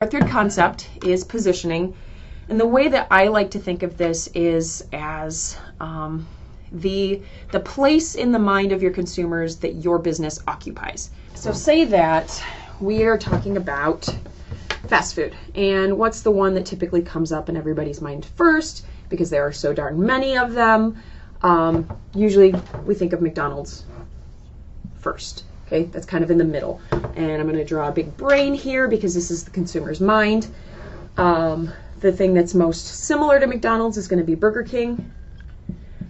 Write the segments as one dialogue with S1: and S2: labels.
S1: Our third concept is positioning. And the way that I like to think of this is as the place in the mind of your consumers that your business occupies. So say that we are talking about fast food. And what's the one that typically comes up in everybody's mind first? Because there are so darn many of them. Usually we think of McDonald's first. Okay, that's kind of in the middle. And I'm going to draw a big brain here because this is the consumer's mind. The thing that's most similar to McDonald's is going to be Burger King.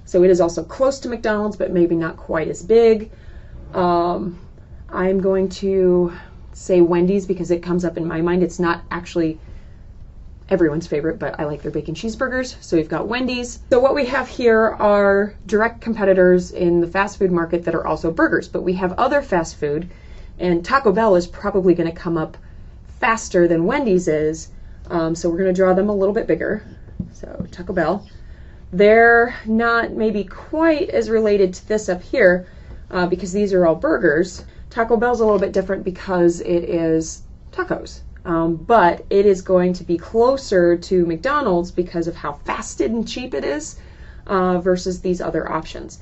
S1: So it is also close to McDonald's, but maybe not quite as big. I'm going to say Wendy's because it comes up in my mind. It's not actually everyone's favorite, but I like their bacon cheeseburgers. So we've got Wendy's. So what we have here are direct competitors in the fast food market that are also burgers, but we have other fast food, and Taco Bell is probably going to come up faster than Wendy's is. So we're going to draw them a little bit bigger. So Taco Bell. They're not maybe quite as related to this up here because these are all burgers. Taco Bell's a little bit different because it is tacos. But it is going to be closer to McDonald's because of how fast and cheap it is versus these other options.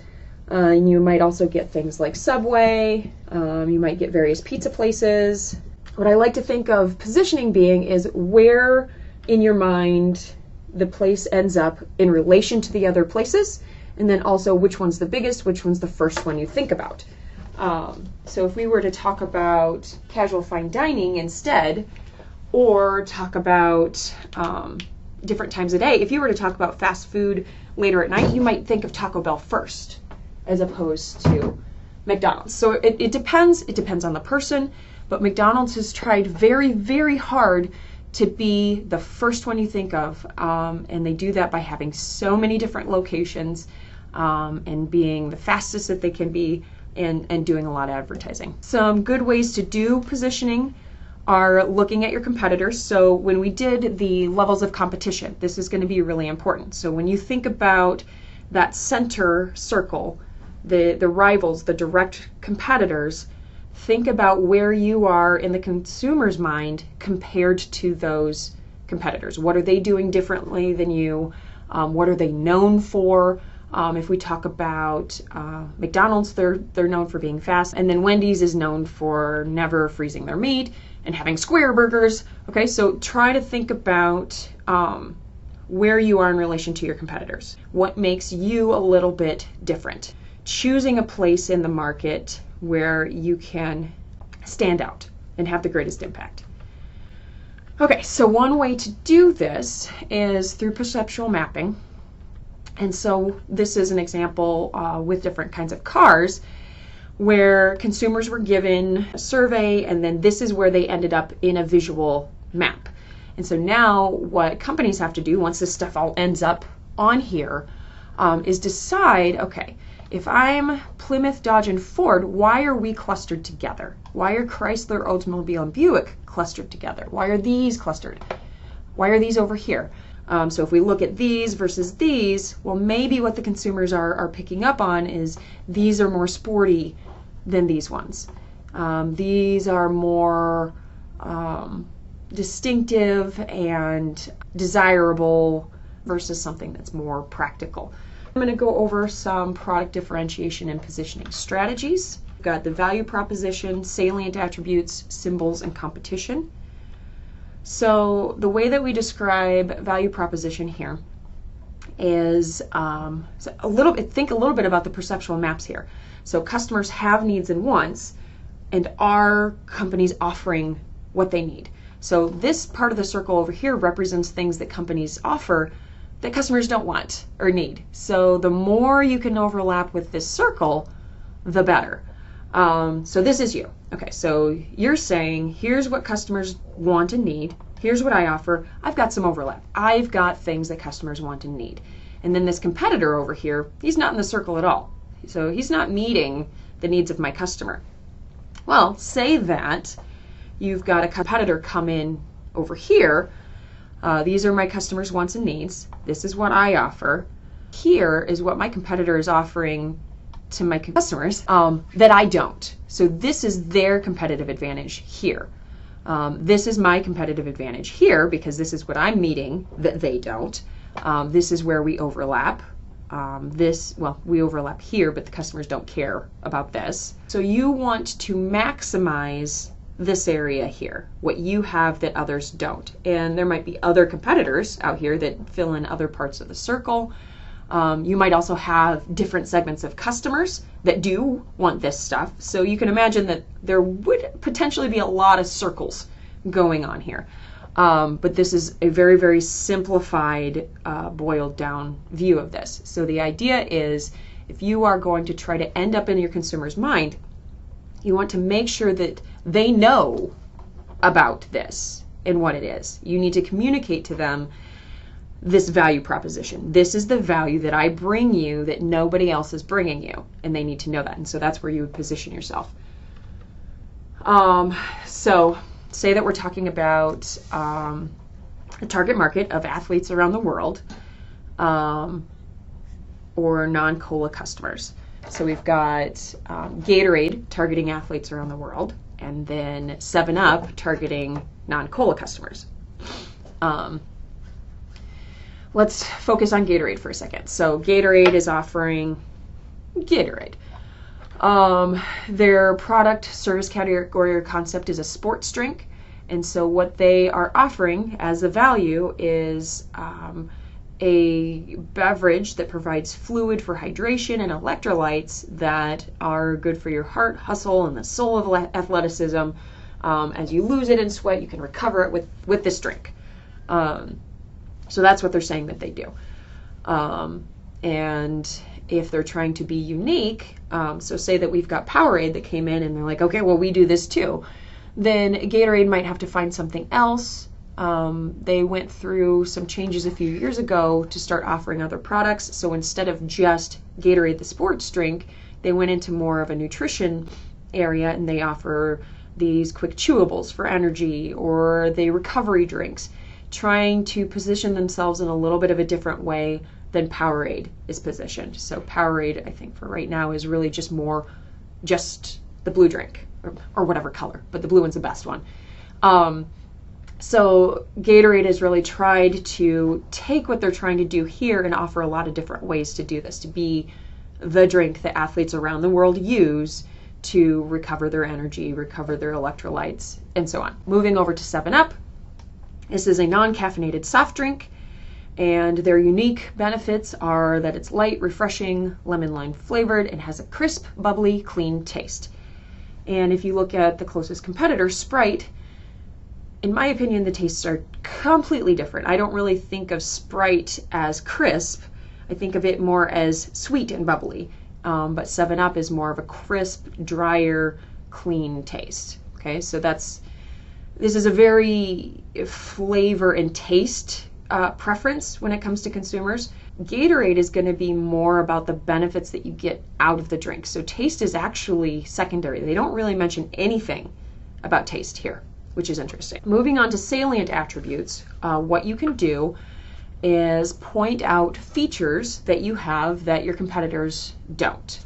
S1: And you might also get things like Subway. You might get various pizza places. What I like to think of positioning being is where in your mind the place ends up in relation to the other places, and then also which one's the biggest, which one's the first one you think about. So if we were to talk about casual fine dining instead, or talk about different times a day, if you were to talk about fast food later at night, you might think of Taco Bell first as opposed to McDonald's. So it depends. It depends on the person, but McDonald's has tried very, very hard to be the first one you think of, and they do that by having so many different locations and being the fastest that they can be and doing a lot of advertising. Some good ways to do positioning are looking at your competitors. So when we did the levels of competition, this is going to be really important. So when you think about that center circle, the rivals, the direct competitors, think about where you are in the consumer's mind compared to those competitors. What are they doing differently than you? What are they known for? If we talk about McDonald's, they're known for being fast, and then Wendy's is known for never freezing their meat and having square burgers. Okay, so try to think about where you are in relation to your competitors. What makes you a little bit different? Choosing a place in the market where you can stand out and have the greatest impact. Okay, so one way to do this is through perceptual mapping. And so this is an example with different kinds of cars where consumers were given a survey, and then this is where they ended up in a visual map. And so now what companies have to do once this stuff all ends up on here is decide, okay, if I'm Plymouth, Dodge, and Ford, why are we clustered together? Why are Chrysler, Oldsmobile, and Buick clustered together? Why are these clustered? Why are these over here? So if we look at these versus these, well, maybe what the consumers are picking up on is these are more sporty than these ones. These are more distinctive and desirable versus something that's more practical. I'm going to go over some product differentiation and positioning strategies. We've got the value proposition, salient attributes, symbols, and competition. So the way that we describe value proposition here is think a little bit about the perceptual maps here. So customers have needs and wants, and are companies offering what they need? So this part of the circle over here represents things that companies offer that customers don't want or need. So the more you can overlap with this circle, the better. So this is you. Okay, so you're saying, here's what customers want and need. Here's what I offer. I've got some overlap. I've got things that customers want and need. And then this competitor over here, he's not in the circle at all. So he's not meeting the needs of my customer. Well, say that you've got a competitor come in over here. These are my customers' wants and needs. This is what I offer. Here is what my competitor is offering to my customers that I don't. So this is their competitive advantage here. This is my competitive advantage here because this is what I'm meeting that they don't. This is where we overlap. We overlap here, but the customers don't care about this. So you want to maximize this area here, what you have that others don't. And there might be other competitors out here that fill in other parts of the circle. You might also have different segments of customers that do want this stuff. So you can imagine that there would potentially be a lot of circles going on here. But this is a very, very simplified, boiled down view of this. So the idea is if you are going to try to end up in your consumer's mind, you want to make sure that they know about this and what it is. You need to communicate to them this value proposition. This is the value that I bring you that nobody else is bringing you, and they need to know that. And so that's where you would position yourself. So say that we're talking about a target market of athletes around the world, or non-cola customers. So we've got Gatorade targeting athletes around the world, and then 7-Up targeting non-cola customers. Let's focus on Gatorade for a second. So Gatorade is offering Gatorade. Their product service category or concept is a sports drink. And so what they are offering as a value is a beverage that provides fluid for hydration and electrolytes that are good for your heart, hustle, and the soul of athleticism. As you lose it in sweat, you can recover it with this drink. So that's what they're saying that they do. And if they're trying to be unique, so say that we've got Powerade that came in and they're like, okay, well, we do this too. Then Gatorade might have to find something else. They went through some changes a few years ago to start offering other products. So instead of just Gatorade, the sports drink, they went into more of a nutrition area and they offer these quick chewables for energy or the recovery drinks, trying to position themselves in a little bit of a different way than Powerade is positioned. So Powerade, I think for right now, is really just the blue drink or whatever color, but the blue one's the best one. So Gatorade has really tried to take what they're trying to do here and offer a lot of different ways to do this, to be the drink that athletes around the world use to recover their energy, recover their electrolytes, and so on. Moving over to 7-Up. This is a non-caffeinated soft drink, and their unique benefits are that it's light, refreshing, lemon lime flavored, and has a crisp, bubbly, clean taste. And if you look at the closest competitor, Sprite, in my opinion, the tastes are completely different. I don't really think of Sprite as crisp. I think of it more as sweet and bubbly. But 7-Up is more of a crisp, drier, clean taste. Okay, so this is a very flavor and taste preference when it comes to consumers. Gatorade is going to be more about the benefits that you get out of the drink. So taste is actually secondary. They don't really mention anything about taste here, which is interesting. Moving on to salient attributes, what you can do is point out features that you have that your competitors don't.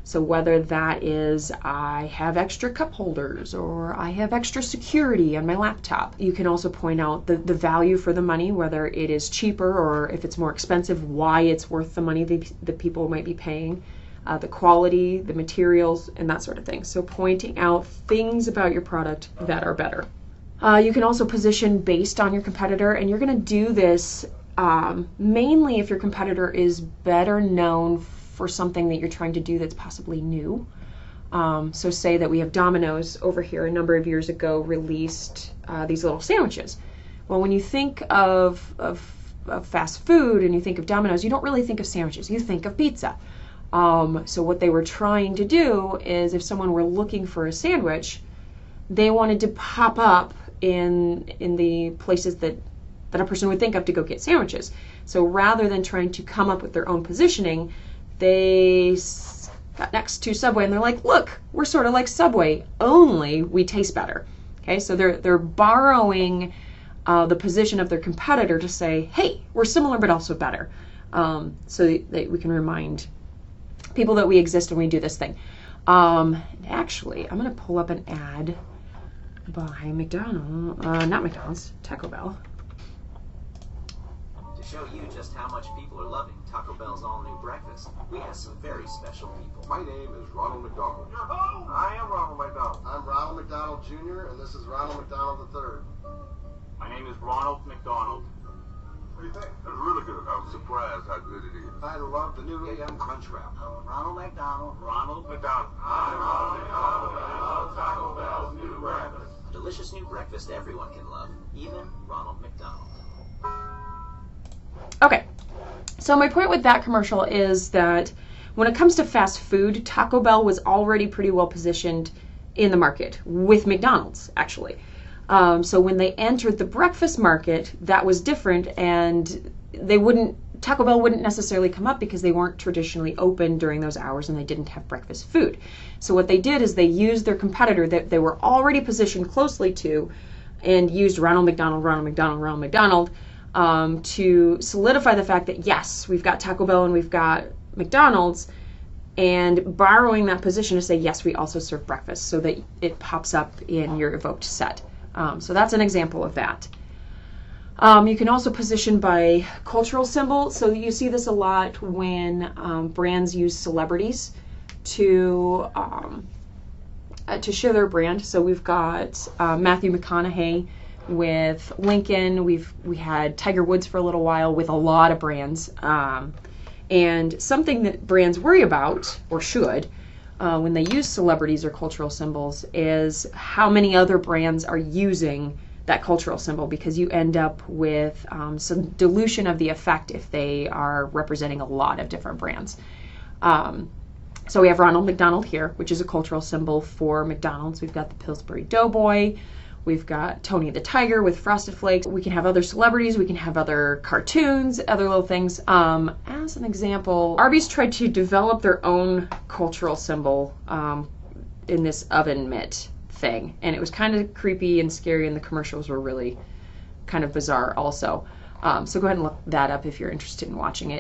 S1: So whether that is I have extra cup holders or I have extra security on my laptop. You can also point out the value for the money, whether it is cheaper or if it's more expensive, why it's worth the money that people might be paying, the quality, the materials, and that sort of thing. So pointing out things about your product that are better. You can also position based on your competitor, and you're going to do this mainly if your competitor is better known for something that you're trying to do that's possibly new. So say that we have Domino's over here a number of years ago released these little sandwiches. Well, when you think of fast food and you think of Domino's, you don't really think of sandwiches. You think of pizza. So what they were trying to do is if someone were looking for a sandwich, they wanted to pop up in the places that a person would think of to go get sandwiches. So rather than trying to come up with their own positioning, they got next to Subway and they're like, look, we're sort of like Subway, only we taste better. Okay, so they're borrowing the position of their competitor to say, hey, we're similar but also better. So that we can remind people that we exist and we do this thing. Actually, I'm going to pull up an ad by McDonald's, not McDonald's, Taco Bell.
S2: To show you just how much people are loving Taco Bell's all-new breakfast, we have some very special people.
S3: My name is Ronald McDonald.
S4: I am Ronald McDonald.
S3: I'm Ronald McDonald Jr., and this is Ronald McDonald III.
S4: My name is Ronald McDonald.
S3: What do you think?
S4: It's really good. I was surprised how good it is.
S3: I love the new AM Crunch Wrap.
S4: Ronald McDonald. Ronald McDonald. I'm Ronald McDonald, and I love Taco Bell's new breakfast.
S2: A delicious new breakfast everyone can love, even Ronald McDonald.
S1: Okay, so my point with that commercial is that when it comes to fast food, Taco Bell was already pretty well positioned in the market with McDonald's, actually. So when they entered the breakfast market, that was different, and Taco Bell wouldn't necessarily come up because they weren't traditionally open during those hours and they didn't have breakfast food. So what they did is they used their competitor that they were already positioned closely to and used Ronald McDonald to solidify the fact that yes, we've got Taco Bell and we've got McDonald's, and borrowing that position to say yes, we also serve breakfast, so that it pops up in your evoked set. So that's an example of that. You can also position by cultural symbol. So you see this a lot when brands use celebrities to share their brand. So we've got Matthew McConaughey with Lincoln. We had Tiger Woods for a little while with a lot of brands. And something that brands worry about, or should, when they use celebrities or cultural symbols, is how many other brands are using that cultural symbol, because you end up with some dilution of the effect if they are representing a lot of different brands. So we have Ronald McDonald here, which is a cultural symbol for McDonald's. We've got the Pillsbury Doughboy. We've got Tony the Tiger with Frosted Flakes. We can have other celebrities. We can have other cartoons, other little things. As an example, Arby's tried to develop their own cultural symbol in this oven mitt thing. And it was kind of creepy and scary, and the commercials were really kind of bizarre also. So go ahead and look that up if you're interested in watching it.